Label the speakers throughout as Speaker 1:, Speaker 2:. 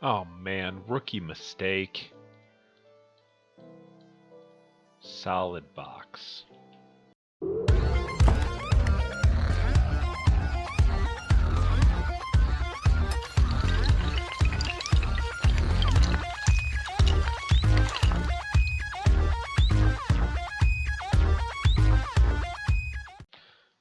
Speaker 1: Oh man, rookie mistake. Solid box.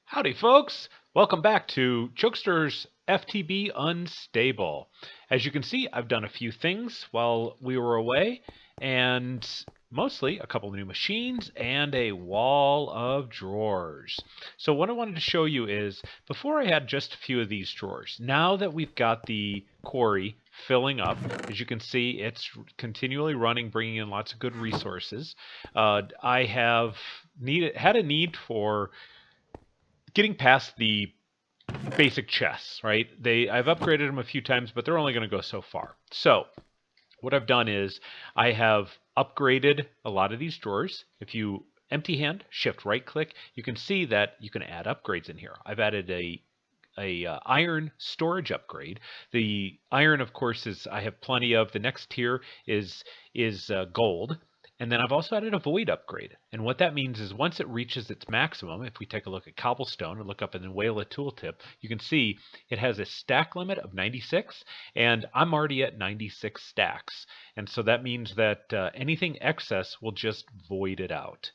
Speaker 1: Howdy, folks! Welcome back to Chokester's FTB Unstable. As you can see, I've done a few things while we were away, and mostly a couple of new machines and a wall of drawers. So what I wanted to show you is, before I had just a few of these drawers, now that we've got the quarry filling up, as you can see, it's continually running, bringing in lots of good resources. I have had a need for getting past the basic chests, right? I've upgraded them a few times, but they're only going to go so far. So what I've done is I have upgraded a lot of these drawers. If you empty hand, shift right click, you can see that you can add upgrades in here. I've added a iron storage upgrade. The iron, of course, is I have plenty of. The next tier is gold. And then I've also added a void upgrade. And what that means is once it reaches its maximum, if we take a look at cobblestone and look up in the Wayla tooltip, you can see it has a stack limit of 96, and I'm already at 96 stacks. And so that means that anything excess will just void it out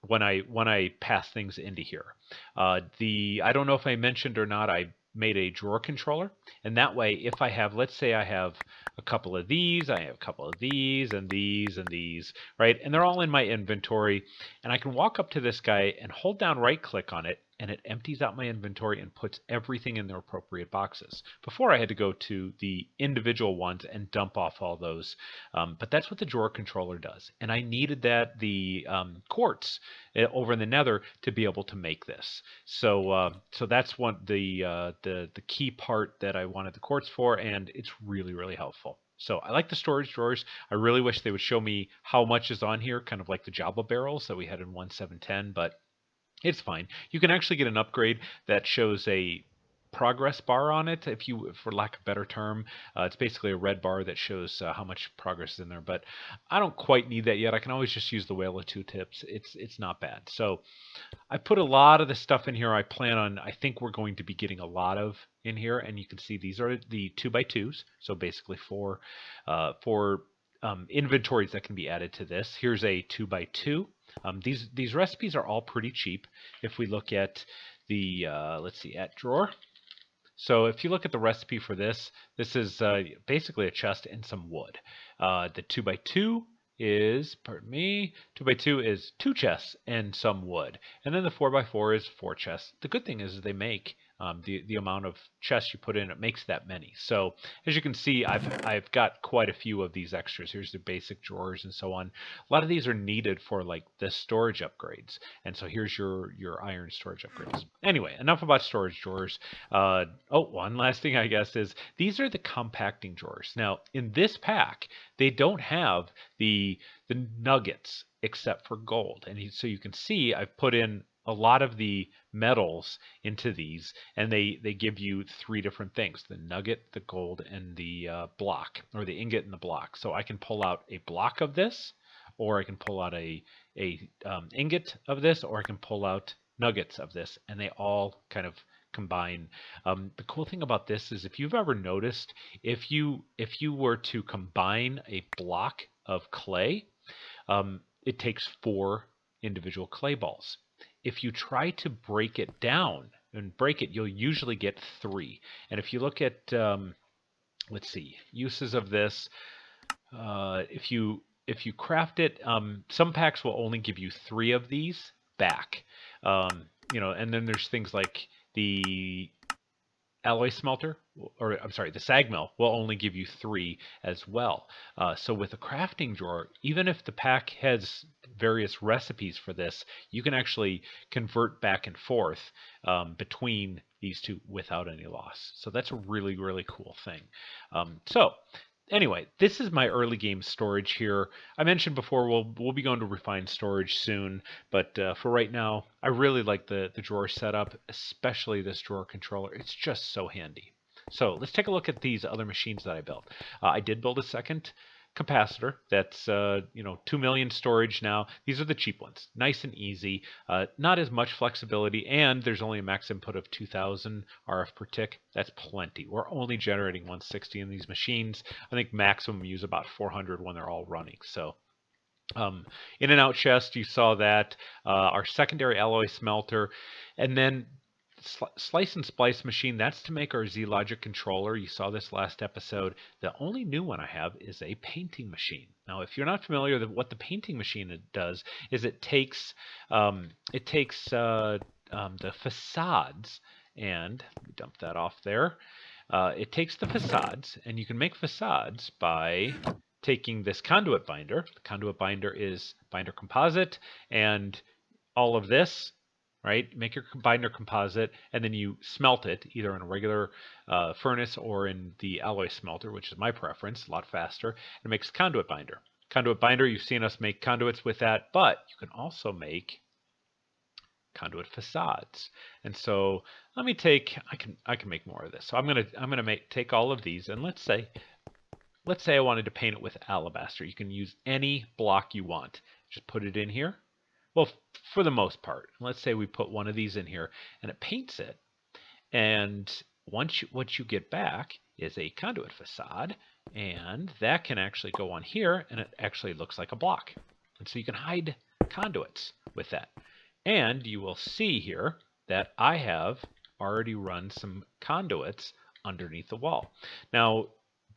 Speaker 1: when I pass things into here. I don't know if I mentioned or not, I made a drawer controller, and that way if I have, let's say I have a couple of these, I have a couple of these and these and these, right, and they're all in my inventory, and I can walk up to this guy and hold down right click on it, and it empties out my inventory and puts everything in their appropriate boxes. Before I had to go to the individual ones and dump off all those, but that's what the drawer controller does, and I needed the quartz over in the Nether to be able to make this. So that's one the key part that I wanted the quartz for, and it's really, really helpful. So I like the storage drawers. I really wish they would show me how much is on here, kind of like the Java barrels that we had in 1.7.10, but it's fine. You can actually get an upgrade that shows a progress bar on it, if you, for lack of a better term. It's basically a red bar that shows how much progress is in there, but I don't quite need that yet. I can always just use the Wayla tooltips. It's not bad. So I put a lot of the stuff in here. I think we're going to be getting a lot of in here, and you can see these are the 2x2s, so basically four inventories that can be added to this. Here's a 2x2. These recipes are all pretty cheap. If we look at the let's see, at drawer. So if you look at the recipe for this, this is basically a chest and some wood. The 2x2 is, pardon me, 2x2 is 2 chests and some wood, and then the 4x4 is 4 chests. The good thing is they make the amount of chests you put in, it makes that many. So as you can see, I've got quite a few of these extras. Here's the basic drawers and so on. A lot of these are needed for like the storage upgrades, and so here's your iron storage upgrades. Anyway, enough about storage drawers. One last thing I guess is these are the compacting drawers. Now in this pack, they don't have the nuggets except for gold, and so you can see I've put in a lot of the metals into these, and they give you 3 different things: the nugget, the gold, and the block, or the ingot and the block. So I can pull out a block of this, or I can pull out a ingot of this, or I can pull out nuggets of this, and they all kind of combine. The cool thing about this is, if you've ever noticed, if you were to combine a block of clay, it takes 4 individual clay balls. If you try to break it down and break it, you'll usually get 3. And if you look at, let's see, uses of this, if you craft it, some packs will only give you 3 of these back. And then there's things like the alloy smelter, or I'm sorry, the sag mill will only give you 3 as well. So with a crafting drawer, even if the pack has various recipes for this, you can actually convert back and forth between these two without any loss. So that's a really, really cool thing. Anyway, this is my early game storage here. I mentioned before we'll be going to refined storage soon, but for right now, I really like the drawer setup, especially this drawer controller. It's just so handy. So let's take a look at these other machines that I built. I did build a second capacitor that's 2 million storage now. These are the cheap ones, nice and easy, not as much flexibility, and there's only a max input of 2000 RF per tick. That's plenty. We're only generating 160 in these machines. I think maximum use about 400 when they're all running. So in and out chest, you saw that, our secondary alloy smelter, and then slice and splice machine. That's to make our Z-Logic controller. You saw this last episode. The only new one I have is a painting machine. Now, if you're not familiar with what the painting machine does, is it takes the facades, and let me dump that off there. It takes the facades, and you can make facades by taking this conduit binder. The conduit binder is binder composite, and all of this, right? Make your binder composite, and then you smelt it either in a regular furnace or in the alloy smelter, which is my preference, a lot faster. And it makes conduit binder. Conduit binder, you've seen us make conduits with that, but you can also make conduit facades. And so let me take, I can make more of this. So I'm gonna take all of these, and let's say I wanted to paint it with alabaster. You can use any block you want. Just put it in here. Well, for the most part, let's say we put one of these in here and it paints it. And what you get back is a conduit facade, and that can actually go on here, and it actually looks like a block. And so you can hide conduits with that. And you will see here that I have already run some conduits underneath the wall. Now,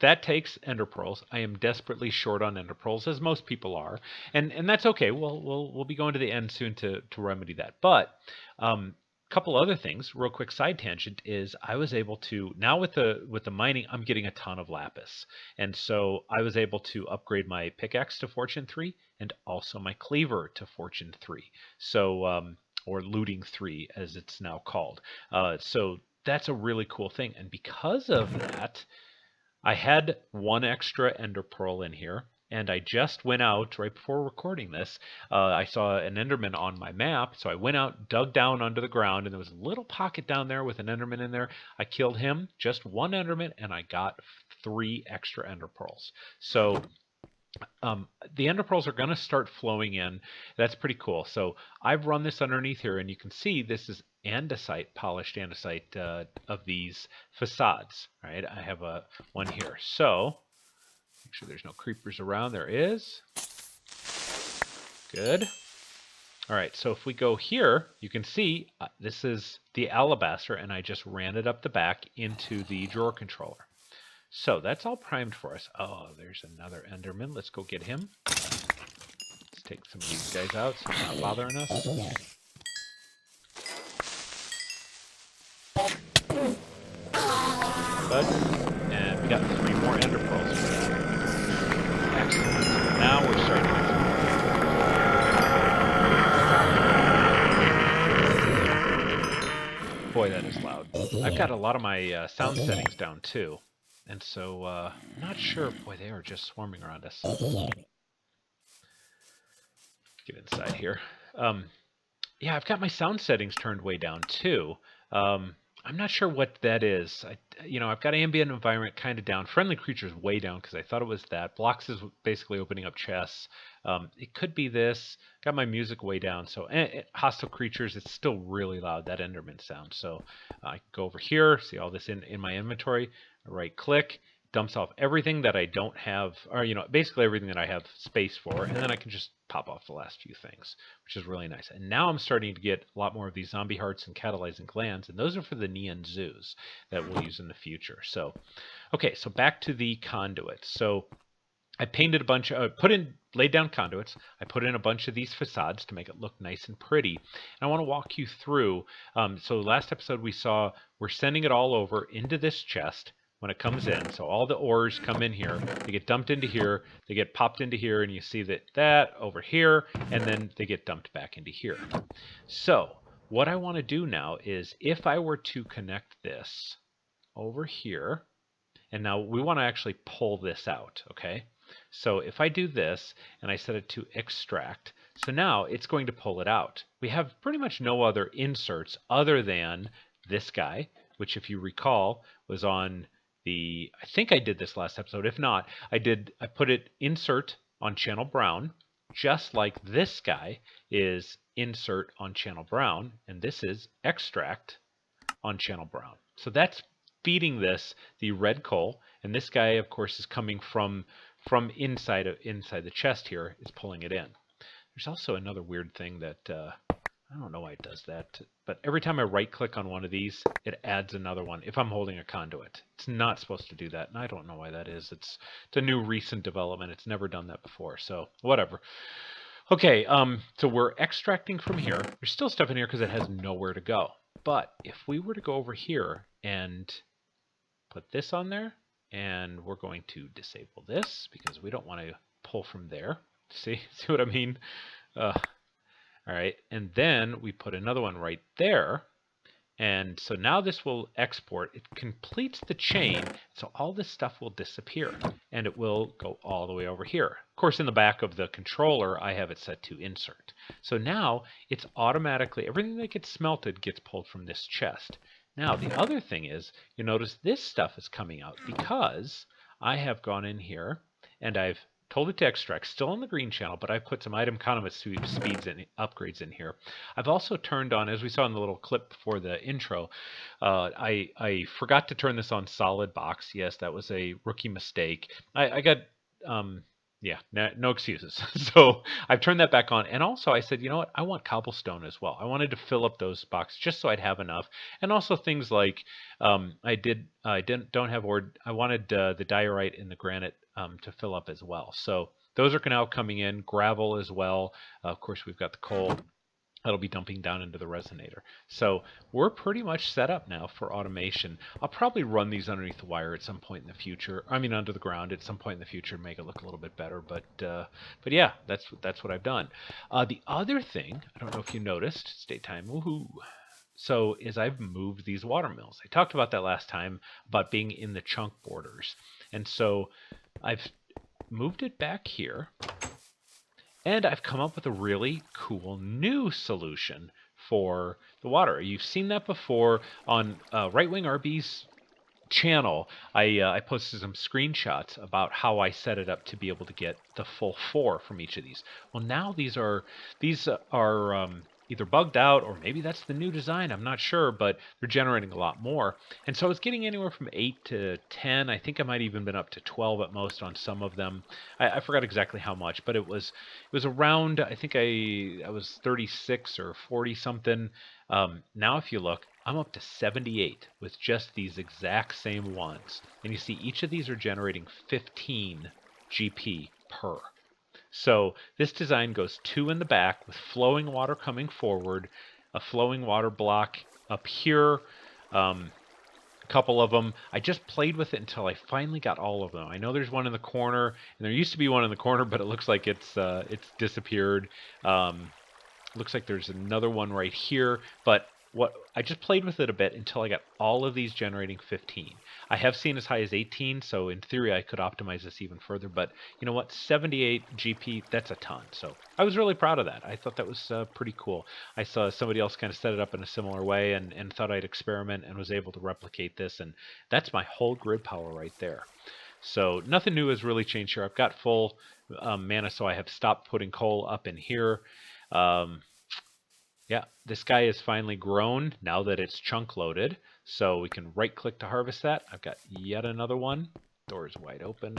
Speaker 1: that takes ender pearls. I am desperately short on ender pearls, as most people are, and that's okay. We'll be going to the end soon to remedy that. But a couple other things, real quick side tangent, is I was able to, now with the mining, I'm getting a ton of lapis, and so I was able to upgrade my pickaxe to Fortune 3 and also my cleaver to Fortune 3. So or looting 3 as it's now called. So that's a really cool thing, and because of that, I had one extra ender pearl in here, and I just went out right before recording this. I saw an enderman on my map, so I went out, dug down under the ground, and there was a little pocket down there with an enderman in there. I killed him, just one enderman, and I got 3 extra ender pearls. So the ender pearls are going to start flowing in. That's pretty cool. So I've run this underneath here, and you can see this is andesite, polished andesite of these facades. Right? I have one here. So make sure there's no creepers around. There is. Good. All right. So if we go here, you can see this is the alabaster, and I just ran it up the back into the drawer controller. So that's all primed for us. Oh, there's another enderman. Let's go get him. Let's take some of these guys out so they're not bothering us. Good. And we got 3 more ender pearls. Excellent. Now we're starting to... Boy, that is loud. I've got a lot of my sound settings down too. And so, not sure. Boy, they are just swarming around us. Get inside here. Yeah, I've got my sound settings turned way down too. I'm not sure what that is. I've got ambient environment kind of down. Friendly creatures way down because I thought it was that. Blocks is basically opening up chests. It could be this. Got my music way down. So hostile creatures, it's still really loud, that Enderman sound. So I can go over here, see all this in my inventory. Right click, dumps off everything that I don't have, or basically everything that I have space for, and then I can just pop off the last few things, which is really nice. And now I'm starting to get a lot more of these zombie hearts and catalyzing glands, and those are for the neon zoos that we'll use in the future. So, okay, so back to the conduits. So I painted a bunch of, laid down conduits. I put in a bunch of these facades to make it look nice and pretty. And I want to walk you through. So last episode we saw we're sending it all over into this chest when it comes in. So all the ores come in here, they get dumped into here, they get popped into here, and you see that over here, and then they get dumped back into here. So what I want to do now is, if I were to connect this over here, and now we want to actually pull this out, okay? So if I do this and I set it to extract, so now it's going to pull it out. We have pretty much no other inserts other than this guy, which if you recall was on the, I think I did this last episode. If not, I put it insert on channel brown, just like this guy is insert on channel brown, and this is extract on channel brown. So that's feeding this the red coal, and this guy, of course, is coming from inside the chest here, is pulling it in. There's also another weird thing that I don't know why it does that, but every time I right-click on one of these, it adds another one if I'm holding a conduit. It's not supposed to do that, and I don't know why that is. It's a new recent development. It's never done that before, so whatever. Okay, so we're extracting from here. There's still stuff in here because it has nowhere to go. But if we were to go over here and put this on there, and we're going to disable this because we don't want to pull from there. See what I mean? All right, and then we put another one right there. And so now this will export. It completes the chain, so all this stuff will disappear, and it will go all the way over here. Of course, in the back of the controller, I have it set to insert. So now it's automatically, everything that gets smelted gets pulled from this chest. Now, the other thing is, you notice this stuff is coming out because I have gone in here and I've told it to extract, still on the green channel, but I've put some item conduit speeds and upgrades in here. I've also turned on, as we saw in the little clip before the intro, I forgot to turn this on solid box. Yes, that was a rookie mistake. I got... yeah, no excuses. So I've turned that back on. And also I said, you know what? I want cobblestone as well. I wanted to fill up those boxes just so I'd have enough. And also things like I don't have ore. I wanted the diorite and the granite to fill up as well. So those are now coming in. Gravel as well. Of course, we've got the coal. That'll be dumping down into the resonator. So we're pretty much set up now for automation. I'll probably run these underneath the wire at some point in the future. I mean, under the ground at some point in the future, make it look a little bit better. But yeah, that's what I've done. The other thing, I don't know if you noticed, it's daytime, woohoo. So is I've moved these water mills. I talked about that last time about being in the chunk borders, and so I've moved it back here. And I've come up with a really cool new solution for the water. You've seen that before on Right Wing RB's channel. I posted some screenshots about how I set it up to be able to get the full 4 from each of these. Well, now these are either bugged out or maybe that's the new design. I'm not sure, but they're generating a lot more. And so it's getting anywhere from 8 to 10. I think I might even been up to 12 at most on some of them. I forgot exactly how much, but it was around, I think I was 36 or 40 something. Now if you look, I'm up to 78 with just these exact same ones. And you see each of these are generating 15 GP per. So this design goes 2 in the back with flowing water coming forward, a flowing water block up here, a couple of them. I just played with it until I finally got all of them. I know there's one in the corner, and there used to be one in the corner, but it looks like it's disappeared. Looks like there's another one right here, but I just played with it a bit until I got all of these generating 15. I have seen as high as 18, so in theory I could optimize this even further, but you know what, 78 GP, that's a ton. So I was really proud of that. I thought that was pretty cool. I saw somebody else kind of set it up in a similar way and thought I'd experiment and was able to replicate this, and that's my whole grid power right there. So nothing new has really changed here. I've got full mana, so I have stopped putting coal up in here. Yeah, this guy is finally grown now that it's chunk loaded. So we can right click to harvest that. I've got yet another one. Door is wide open.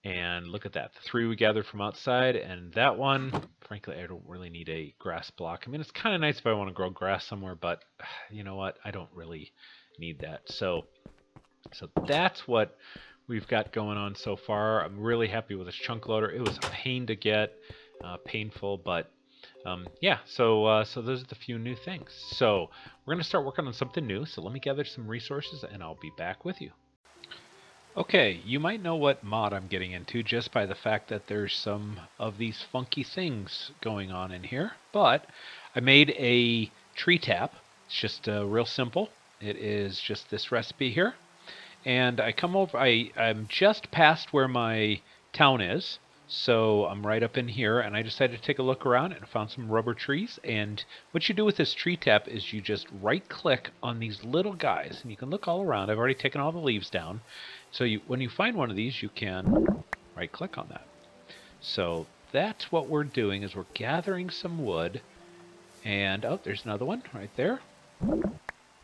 Speaker 1: And look at that. The 3 we gathered from outside, and that one, frankly, I don't really need a grass block. I mean, it's kind of nice if I want to grow grass somewhere, but you know what? I don't really need that. So that's what we've got going on so far. I'm really happy with this chunk loader. It was a pain to get, painful, but yeah, so those are the few new things. So we're going to start working on something new. So let me gather some resources and I'll be back with you. Okay, you might know what mod I'm getting into just by the fact that there's some of these funky things going on in here. But I made a tree tap. It's just real simple. It is just this recipe here. And I come over, I'm just past where my town is. So I'm right up in here, and I decided to take a look around and found some rubber trees. And what you do with this tree tap is you just right-click on these little guys, and you can look all around. I've already taken all the leaves down. So when you find one of these, you can right-click on that. So that's what we're doing, is we're gathering some wood. And, oh, there's another one right there. All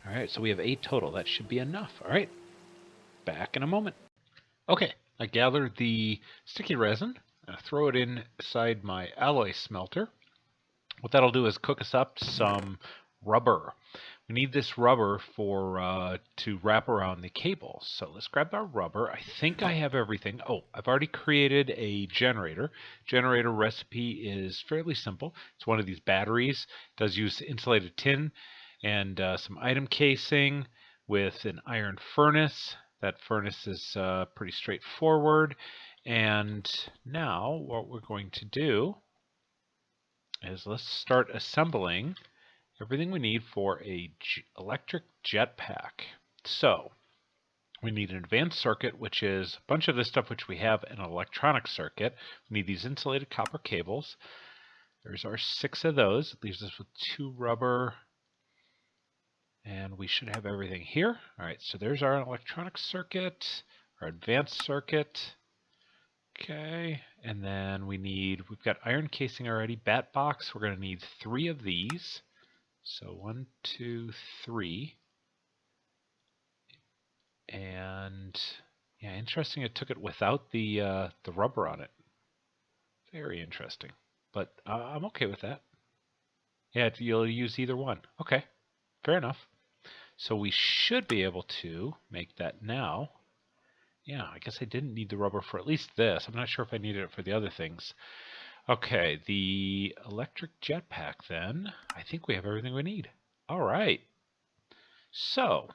Speaker 1: right, so we have 8 total. That should be enough. All right, back in a moment. Okay, I gathered the sticky resin. I throw it inside my alloy smelter. What that'll do is cook us up some rubber. We need this rubber for to wrap around the cables. So let's grab our rubber. I think I have everything. Oh, I've already created a generator. Generator recipe is fairly simple. It's one of these batteries. It does use insulated tin and some item casing with an iron furnace. That furnace is pretty straightforward. And now what we're going to do is let's start assembling everything we need for a electric jetpack. So we need an advanced circuit, which is a bunch of this stuff which we have in an electronic circuit. We need these insulated copper cables. There's our 6 of those. It leaves us with 2 rubber. And we should have everything here. All right, so there's our electronic circuit, our advanced circuit. Okay, and then we've got iron casing already, bat box. We're going to need 3 of these. So 1, 2, 3. And yeah, interesting. It took it without the rubber on it. Very interesting, but I'm okay with that. Yeah, you'll use either one. Okay, fair enough. So we should be able to make that now. Yeah, I guess I didn't need the rubber for at least this. I'm not sure if I needed it for the other things. Okay, the electric jetpack then. I think we have everything we need. All right. So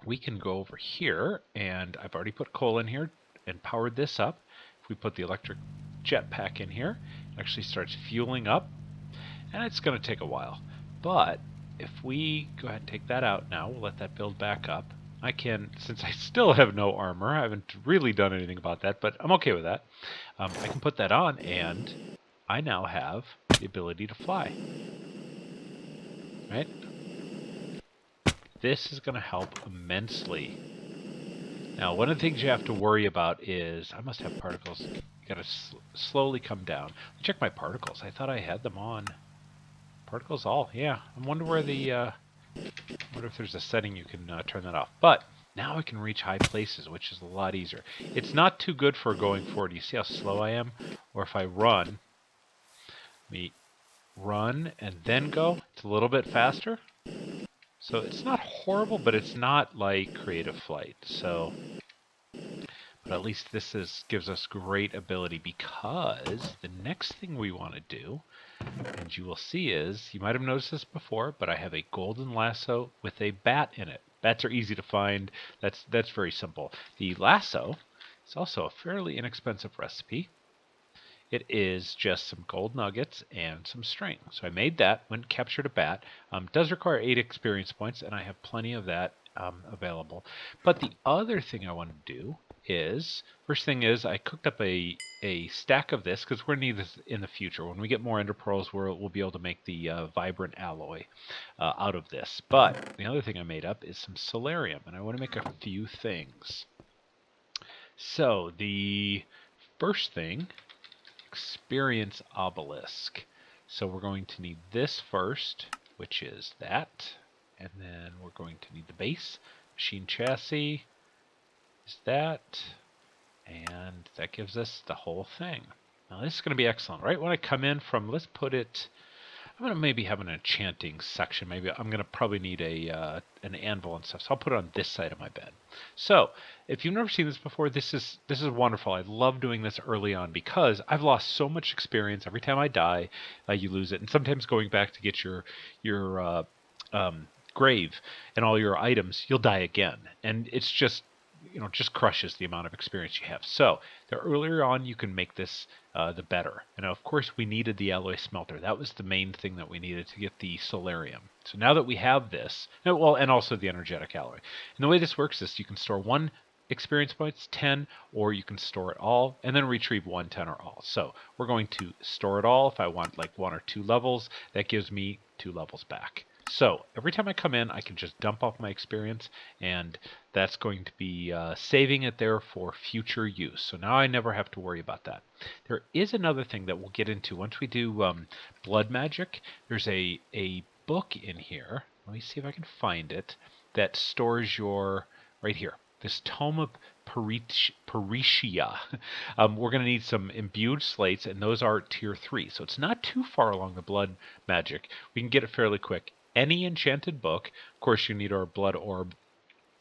Speaker 1: we can go over here, and I've already put coal in here and powered this up. If we put the electric jetpack in here, it actually starts fueling up, and it's going to take a while. But if we go ahead and take that out now, we'll let that build back up. I can, since I still have no armor, I haven't really done anything about that, but I'm okay with that. I can put that on, and I now have the ability to fly. Right? This is going to help immensely. Now, one of the things you have to worry about is, I must have particles. You got to slowly come down. Check my particles. I thought I had them on. Particles all, yeah. I wonder where I wonder if there's a setting you can turn that off. But now I can reach high places, which is a lot easier. It's not too good for going forward. You see how slow I am? Or if I run, run and then go, it's a little bit faster. So it's not horrible, but it's not like creative flight. So, but at least this gives us great ability, because the next thing we want to do, and you will see, is, you might have noticed this before, but I have a golden lasso with a bat in it. Bats are easy to find. That's very simple. The lasso is also a fairly inexpensive recipe. It is just some gold nuggets and some string. So I made that, went and captured a bat. It does require 8 experience points, and I have plenty of that available. But the other thing I want to do is, first thing is, I cooked up a stack of this, because we're going to need this in the future. When we get more ender pearls, we'll be able to make the vibrant alloy out of this. But the other thing I made up is some solarium, and I want to make a few things. So the first thing, experience obelisk. So we're going to need this first, which is that, and then we're going to need the base. Machine chassis is that, and that gives us the whole thing. Now this is going to be excellent. Right when I come in from, let's put it, I'm going to maybe have an enchanting section. Maybe I'm going to probably need an anvil and stuff. So I'll put it on this side of my bed. So if you've never seen this before, this is wonderful. I love doing this early on, because I've lost so much experience. Every time I die, you lose it. And sometimes going back to get your grave and all your items, you'll die again. And it's just, just crushes the amount of experience you have. So the earlier on you can make this, the better. And of course we needed the alloy smelter. That was the main thing that we needed to get the solarium. So now that we have this, well, and also the energetic alloy. And the way this works is you can store 1 experience points, 10, or you can store it all and then retrieve 1, 10, or all. So we're going to store it all. If I want like 1 or 2 levels, that gives me 2 levels back. So every time I come in, I can just dump off my experience, and that's going to be saving it there for future use. So now I never have to worry about that. There is another thing that we'll get into once we do blood magic. There's a book in here. Let me see if I can find it. That stores your, right here, this Tome of Peritia. We're going to need some imbued slates, and those are tier 3. So it's not too far along the blood magic. We can get it fairly quick. Any enchanted book, of course you need our blood orb,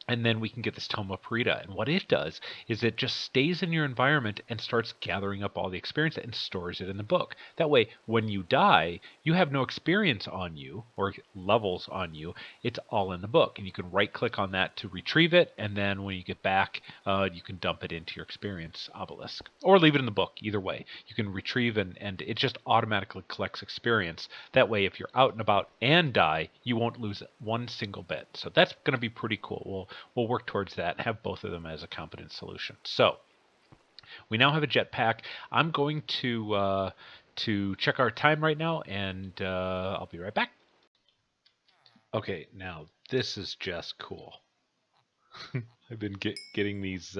Speaker 1: and then we can get this Tome of Parita. And what it does is it just stays in your environment and starts gathering up all the experience and stores it in the book. That way, when you die, you have no experience on you or levels on you. It's all in the book. And you can right-click on that to retrieve it. And then when you get back, you can dump it into your experience obelisk. Or leave it in the book. Either way. You can retrieve and it just automatically collects experience. That way, if you're out and about and die, you won't lose one single bit. So that's going to be pretty cool. We'll work towards that, have both of them as a competent solution. So we now have a jetpack. I'm going to check our time right now, and I'll be right back. Okay, now this is just cool. I've been getting these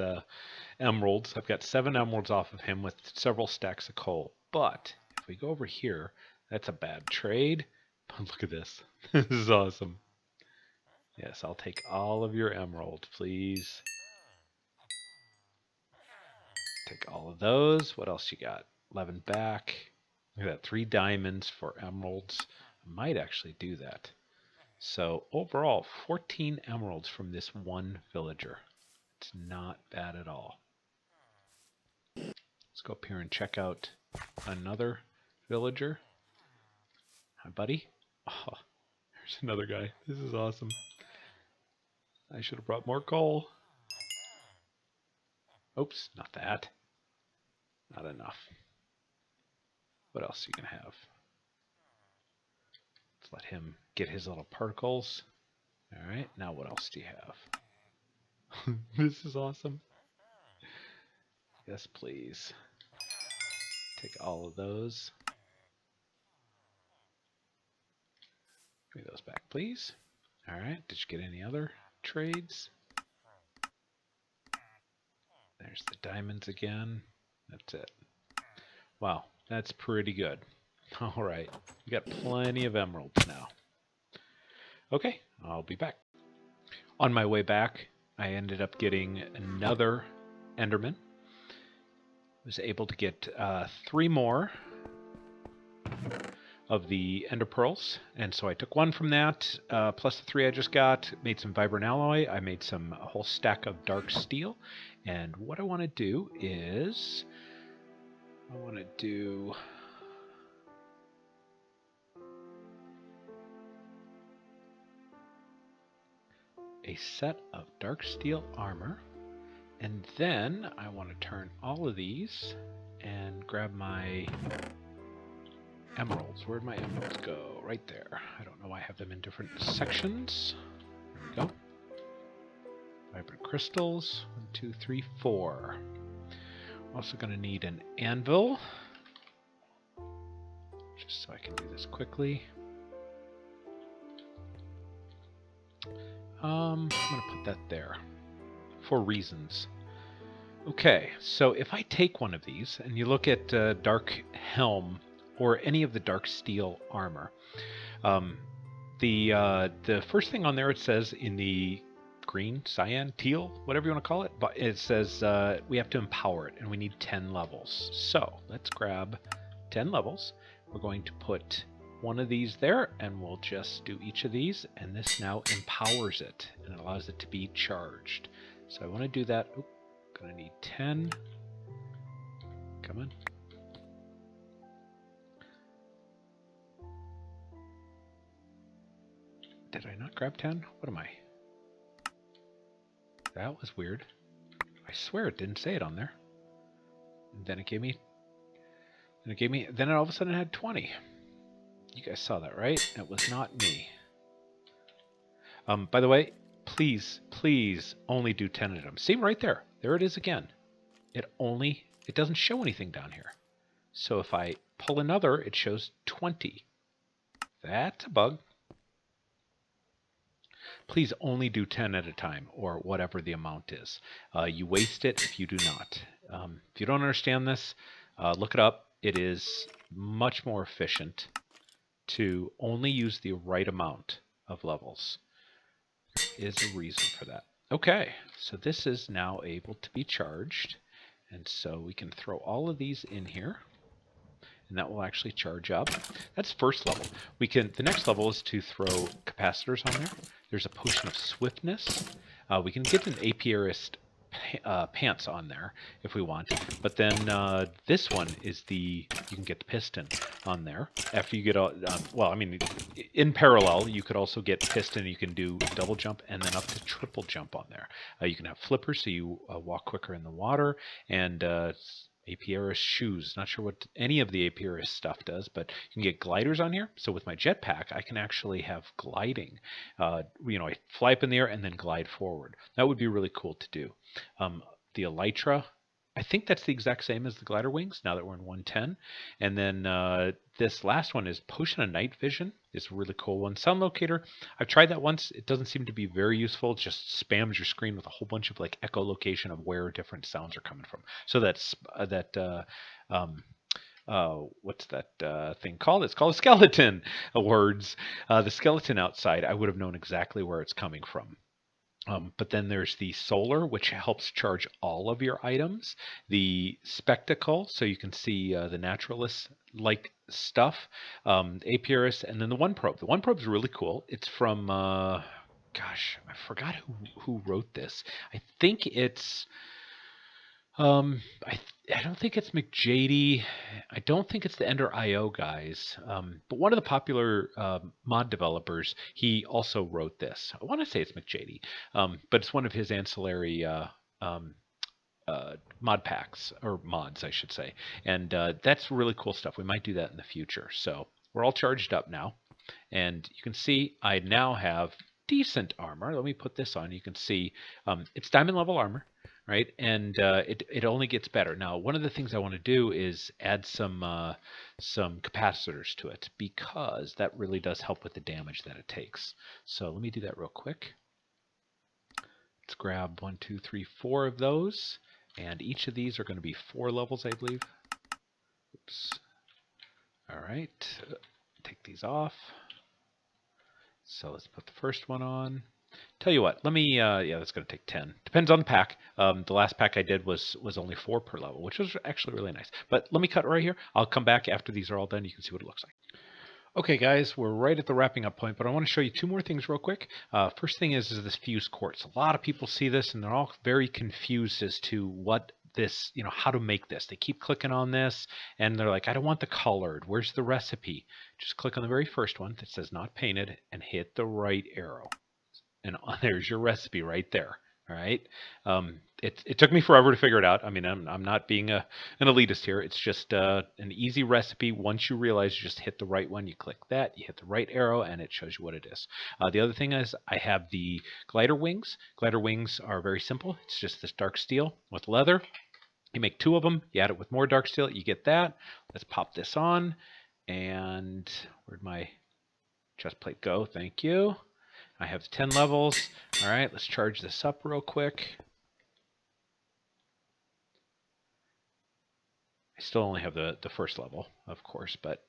Speaker 1: emeralds. I've got 7 emeralds off of him with several stacks of coal. But if we go over here, that's a bad trade. But look at this. This is awesome. Yes, I'll take all of your emeralds, please. Take all of those. What else you got? 11 back. Look at that, 3 diamonds for emeralds. I might actually do that. So overall, 14 emeralds from this one villager. It's not bad at all. Let's go up here and check out another villager. Hi, buddy. Oh, there's another guy. This is awesome. I should have brought more coal. Oops, not that. Not enough. What else are you going to have? Let's let him get his little particles. All right, now what else do you have? This is awesome. Yes, please. Take all of those. Give me those back, please. All right, did you get any other trades? There's the diamonds again. That's it. Wow, that's pretty good. All right, we got plenty of emeralds now. Okay, I'll be back. On my way back, I ended up getting another Enderman. Was able to get 3 more of the Ender Pearls, and so I took 1 from that, plus the 3 I just got, made some Vibrant Alloy, I made a whole stack of Dark Steel, and what I want to do is, I want to do a set of Dark Steel armor, and then I want to turn all of these and grab my emeralds. Where'd my emeralds go? Right there. I don't know why I have them in different sections. There we go. Vibrant crystals. 1, 2, 3, 4. I'm also going to need an anvil. Just so I can do this quickly. I'm going to put that there. For reasons. Okay, so if I take one of these, and you look at Dark Helm, or any of the Dark Steel armor. The first thing on there, it says in the green, cyan, teal, whatever you want to call it, but it says we have to empower it, and we need 10 levels. So let's grab 10 levels. We're going to put one of these there, and we'll just do each of these, and this now empowers it, and it allows it to be charged. So I want to do that. Oop, gonna need 10. Come on. Did I not grab 10? What am I? That was weird. I swear it didn't say it on there. And then it gave me... Then all of a sudden it had 20. You guys saw that, right? It was not me. By the way, please, please only do 10 at a time. See right there. There it is again. It doesn't show anything down here. So if I pull another, it shows 20. That's a bug. Please only do 10 at a time, or whatever the amount is. You waste it if you do not. If you don't understand this, look it up. It is much more efficient to only use the right amount of levels. There is a reason for that. Okay, so this is now able to be charged. And so we can throw all of these in here. And that will actually charge up. That's first level. The next level is to throw capacitors on there. There's a potion of swiftness. We can get an apiarist pants on there if we want. But then this one is you can get the piston on there. After you get well, I mean, in parallel, you could also get piston. You can do double jump and then up to triple jump on there. You can have flippers, so you walk quicker in the water, and apiarist shoes. Not sure what any of the apiarist stuff does, but you can get gliders on here. So with my jetpack, I can actually have gliding. I fly up in the air and then glide forward. That would be really cool to do. The elytra, I think that's the exact same as the glider wings, now that we're in 110. And then this last one is Potion of Night Vision. It's a really cool one. Sound Locator, I've tried that once. It doesn't seem to be very useful. It just spams your screen with a whole bunch of like echolocation of where different sounds are coming from. So that's what's that thing called? It's called a skeleton. Words. The skeleton outside, I would have known exactly where it's coming from. But then there's the solar, which helps charge all of your items. The spectacle, so you can see the naturalist-like stuff. Apiarist, and then the one probe. The one probe is really cool. It's from, gosh, I forgot who wrote this. I think it's, I don't think it's McJady. I don't think it's the Ender IO guys. But one of the popular mod developers, he also wrote this. I want to say it's McJady, but it's one of his ancillary mod packs, or mods, I should say. And that's really cool stuff. We might do that in the future. So we're all charged up now. And you can see I now have decent armor. Let me put this on. You can see it's diamond level armor. Right, and it only gets better. Now, one of the things I want to do is add some capacitors to it, because that really does help with the damage that it takes. So let me do that real quick. Let's grab 1, 2, 3, 4 of those, and each of these are going to be 4 levels, I believe. Oops. All right, take these off. So let's put the first one on. Tell you what, let me, yeah, that's going to take 10. Depends on the pack. The last pack I did was only 4 per level, which was actually really nice. But let me cut right here. I'll come back after these are all done. You can see what it looks like. Okay, guys, we're right at the wrapping up point, but I want to show you 2 more things real quick. First thing is this fuse quartz. A lot of people see this, and they're all very confused as to what this, how to make this. They keep clicking on this, and they're like, I don't want the colored. Where's the recipe? Just click on the very first one that says not painted and hit the right arrow. And there's your recipe right there. All right. It took me forever to figure it out. I mean, I'm not being an elitist here. It's just an easy recipe. Once you realize, you just hit the right one. You click that, you hit the right arrow, and it shows you what it is. The other thing is I have the glider wings. Glider wings are very simple. It's just this dark steel with leather. You make 2 of them. You add it with more dark steel. You get that. Let's pop this on. And where'd my chest plate go? Thank you. I have 10 levels. All right, let's charge this up real quick. I still only have the first level, of course, but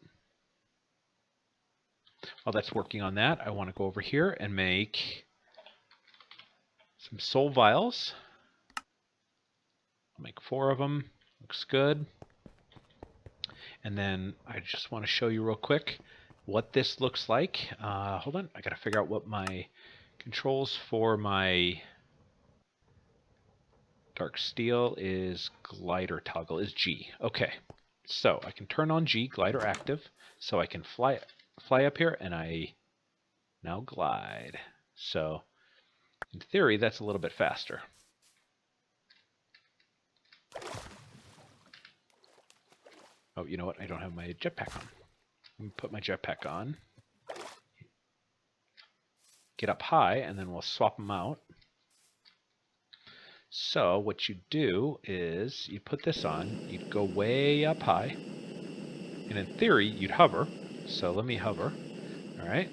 Speaker 1: while that's working on that, I want to go over here and make some soul vials. I'll make 4 of them. Looks good. And then I just want to show you real quick what this looks like. Hold on, I gotta figure out what my controls for my dark steel is. Glider toggle is G. Okay, so I can turn on G, glider active, so I can fly up here, and I now glide. So in theory, that's a little bit faster. Oh, you know what? I don't have my jetpack on. Let me put my jetpack on. get up high, and then we'll swap them out. So what you do is you put this on, you'd go way up high, and in theory you'd hover. So let me hover. All right,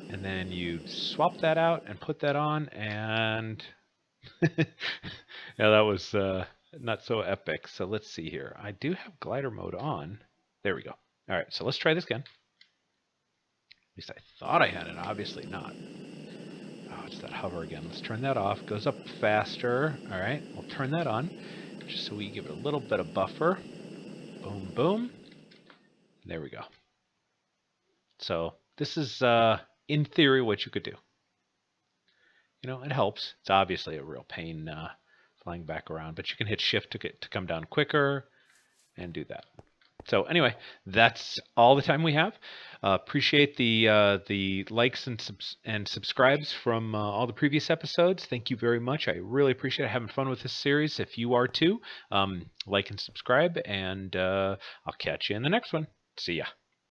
Speaker 1: and then you swap that out and put that on, and yeah, that was not so epic. So let's see here. I do have glider mode on. There we go. All right, so let's try this again. At least I thought I had it. Obviously not. Oh, it's that hover again. Let's turn that off. Goes up faster. All right, we'll turn that on just so we give it a little bit of buffer. Boom, boom. There we go. So this is, in theory, what you could do. You know, it helps. It's obviously a real pain flying back around, but you can hit shift to come down quicker and do that. So anyway, that's all the time we have. Appreciate the likes and subscribes from all the previous episodes. Thank you very much. I really appreciate having fun with this series. If you are too, like and subscribe, and I'll catch you in the next one. See ya.